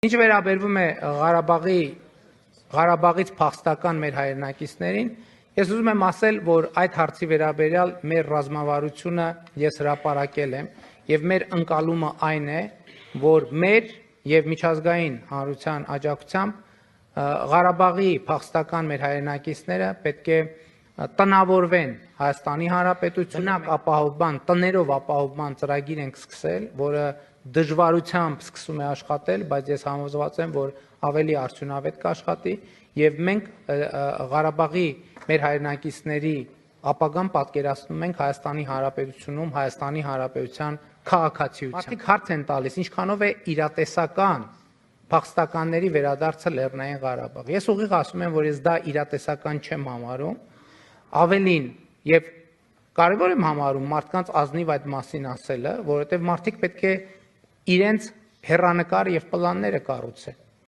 Ինչ վերաբերվում է Ղարաբաղից փախստական մեր հայրենակիցներին, ես ուզում եմ ասել, որ այդ հարցի վերաբերյալ մեր ռազմավարությունը ես հրապարակել եմ եւ մեր ընկալումը այն է, որ մեր եւ միջազգային հանրության աջակցությամբ Ղարաբաղի փախստական մեր հայրենակիցները պետք է տնավորվեն Հայաստանի Հանրապետությունում, ապահովման, տներով ապահովման ծրագիր ենք սկսել, որը դժվարությամբ սկսում է աշխատել, բայց ես համոզված եմ, որ ավելի արդյունավետ կաշխատի եւ մենք Ղարաբաղի մեր հայրենակիցների ապագան պատկերացնում ենք Հայաստանի Հանրապետությունում, Հայաստանի Հանրապետության քաղաքացիությամբ։ Մարդիկ հարց են տալիս, ինչքանով է իրատեսական փախստականների վերադարձը Լեռնային Ղարաբաղ։ Ես ուղիղ ասում եմ, որ ես դա իրատեսական չեմ համարում, ավելին եւ կարևոր եմ համարում մարդկանց ազնիվ այդ մասին ասելը, որովհետեւ մարդիկ պետք է իրենց հեռանկար եւ պլանները կառուցեն։